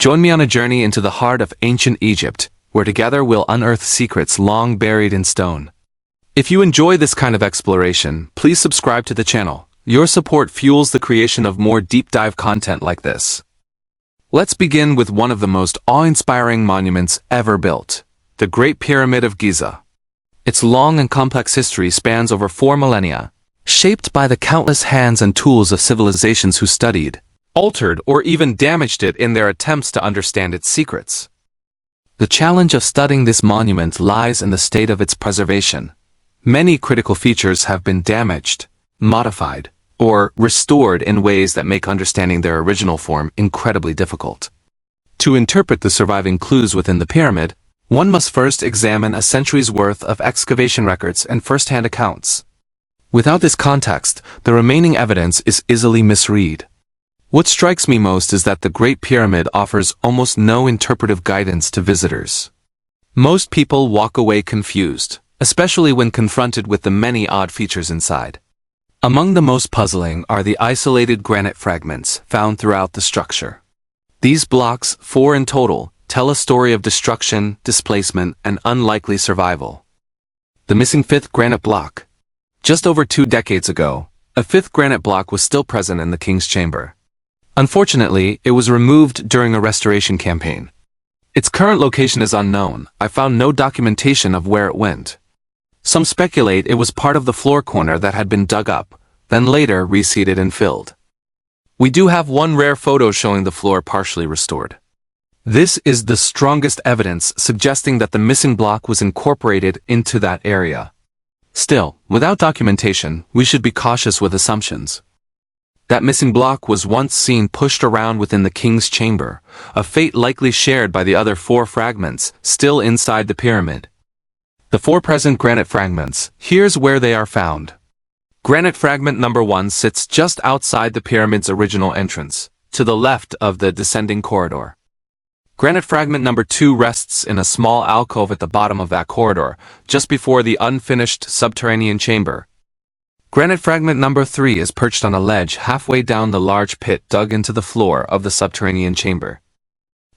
Join me on a journey into the heart of ancient Egypt, where together we'll unearth secrets long buried in stone. If you enjoy this kind of exploration, please subscribe to the channel. Your support fuels the creation of more deep dive content like this. Let's begin with one of the most awe-inspiring monuments ever built, the Great Pyramid of Giza. Its long and complex history spans over 4 millennia, shaped by the countless hands and tools of civilizations who studied, altered, or even damaged it in their attempts to understand its secrets. The challenge of studying this monument lies in the state of its preservation. Many critical features have been damaged, modified, or restored in ways that make understanding their original form incredibly difficult. To interpret the surviving clues within the pyramid, one must first examine a century's worth of excavation records and first-hand accounts. Without this context, the remaining evidence is easily misread. What strikes me most is that the Great Pyramid offers almost no interpretive guidance to visitors. Most people walk away confused, especially when confronted with the many odd features inside. Among the most puzzling are the isolated granite fragments found throughout the structure. These blocks, 4 in total, tell a story of destruction, displacement, and unlikely survival. The missing 5th granite block. Just over 2 decades ago, a 5th granite block was still present in the king's chamber. Unfortunately, it was removed during a restoration campaign. Its current location is unknown. I found no documentation of where it went. Some speculate it was part of the floor corner that had been dug up, then later reseeded and filled. We do have one rare photo showing the floor partially restored. This is the strongest evidence suggesting that the missing block was incorporated into that area. Still, without documentation, we should be cautious with assumptions. That missing block was once seen pushed around within the king's chamber, a fate likely shared by the other 4 fragments still inside the pyramid. The 4 present granite fragments, here's where they are found. Granite fragment number 1 sits just outside the pyramid's original entrance, to the left of the descending corridor. Granite fragment number 2 rests in a small alcove at the bottom of that corridor, just before the unfinished subterranean chamber. Granite fragment number 3 is perched on a ledge halfway down the large pit dug into the floor of the subterranean chamber.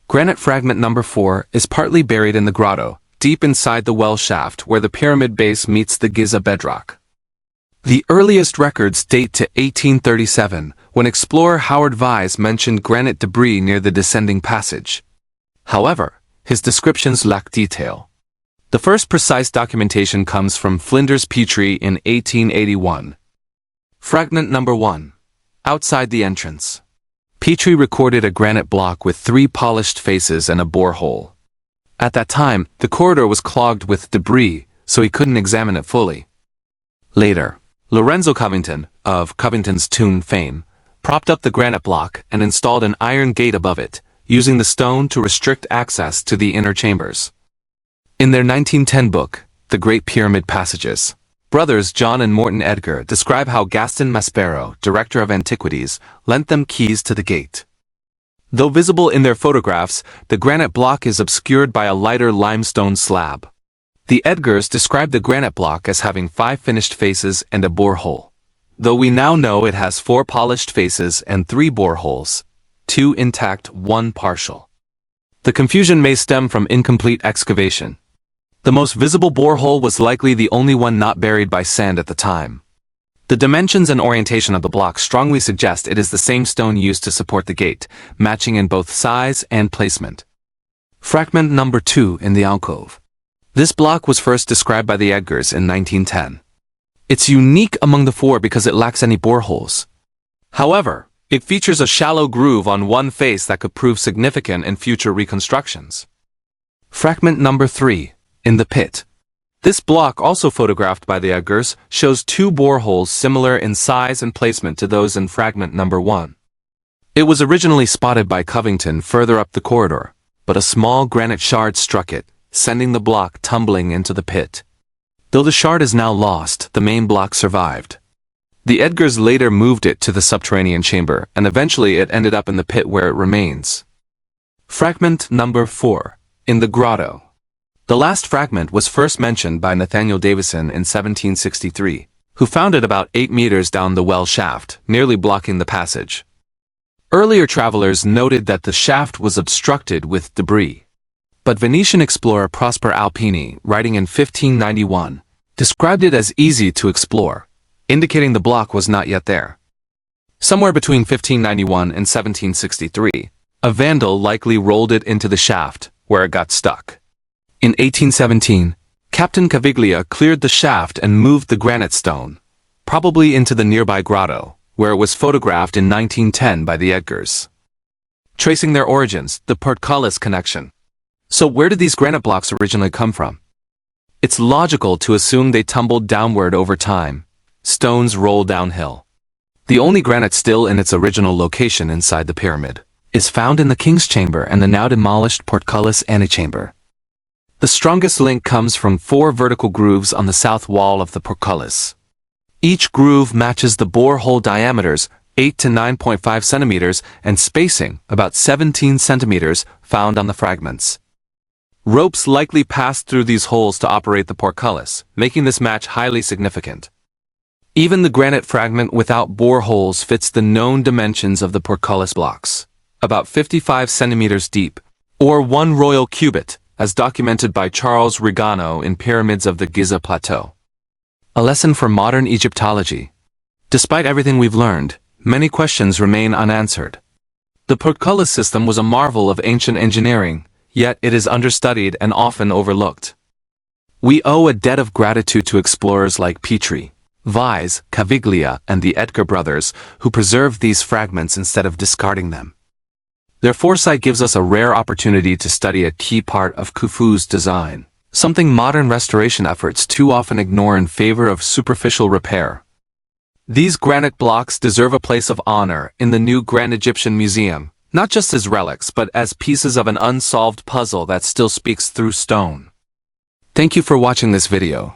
Granite fragment number 4 is partly buried in the grotto, deep inside the well shaft where the pyramid base meets the Giza bedrock. The earliest records date to 1837, when explorer Howard Vyse mentioned granite debris near the descending passage. However, his descriptions lack detail. The first precise documentation comes from Flinders Petrie in 1881. Fragment number 1. Outside the entrance. Petrie recorded a granite block with 3 polished faces and a borehole. At that time, the corridor was clogged with debris, so he couldn't examine it fully. Later, Lorenzo Covington, of Covington's tomb fame, propped up the granite block and installed an iron gate above it, using the stone to restrict access to the inner chambers. In their 1910 book, The Great Pyramid Passages, brothers John and Morton Edgar describe how Gaston Maspero, director of antiquities, lent them keys to the gate. Though visible in their photographs, the granite block is obscured by a lighter limestone slab. The Edgars describe the granite block as having 5 finished faces and a borehole. Though we now know it has 4 polished faces and 3 boreholes, 2 intact, 1 partial. The confusion may stem from incomplete excavation. The most visible borehole was likely the only one not buried by sand at the time. The dimensions and orientation of the block strongly suggest it is the same stone used to support the gate, matching in both size and placement. Fragment number 2 in the alcove. This block was first described by the Edgars in 1910. It's unique among the 4 because it lacks any boreholes. However, it features a shallow groove on one face that could prove significant in future reconstructions. Fragment number 3. In the pit. This block, also photographed by the Edgars, shows 2 boreholes similar in size and placement to those in fragment number 1. It was originally spotted by Covington further up the corridor, but a small granite shard struck it, sending the block tumbling into the pit. Though the shard is now lost, the main block survived. The Edgars later moved it to the subterranean chamber, and eventually it ended up in the pit where it remains. Fragment number 4. In the grotto. The last fragment was first mentioned by Nathaniel Davison in 1763, who found it about 8 meters down the well shaft, nearly blocking the passage. Earlier travelers noted that the shaft was obstructed with debris. But Venetian explorer Prosper Alpini, writing in 1591, described it as easy to explore, indicating the block was not yet there. Somewhere between 1591 and 1763, a vandal likely rolled it into the shaft, where it got stuck. In 1817, Captain Caviglia cleared the shaft and moved the granite stone, probably into the nearby grotto, where it was photographed in 1910 by the Edgars. Tracing their origins, the portcullis connection. So where did these granite blocks originally come from? It's logical to assume they tumbled downward over time. Stones roll downhill. The only granite still in its original location inside the pyramid is found in the king's chamber and the now demolished portcullis antechamber. The strongest link comes from 4 vertical grooves on the south wall of the portcullis. Each groove matches the borehole diameters, 8 to 9.5 centimeters, and spacing, about 17 centimeters, found on the fragments. Ropes likely passed through these holes to operate the portcullis, making this match highly significant. Even the granite fragment without boreholes fits the known dimensions of the portcullis blocks, about 55 centimeters deep, or 1 royal cubit, as documented by Charles Regano in Pyramids of the Giza Plateau. A lesson for modern Egyptology. Despite everything we've learned, many questions remain unanswered. The portcullis system was a marvel of ancient engineering, yet it is understudied and often overlooked. We owe a debt of gratitude to explorers like Petrie, Vyse, Caviglia, and the Edgar brothers, who preserved these fragments instead of discarding them. Their foresight gives us a rare opportunity to study a key part of Khufu's design, something modern restoration efforts too often ignore in favor of superficial repair. These granite blocks deserve a place of honor in the new Grand Egyptian Museum, not just as relics but as pieces of an unsolved puzzle that still speaks through stone. Thank you for watching this video.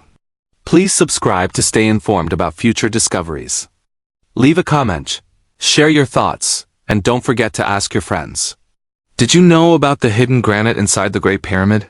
Please subscribe to stay informed about future discoveries. Leave a comment, share your thoughts, and don't forget to ask your friends. Did you know about the hidden granite inside the Great Pyramid?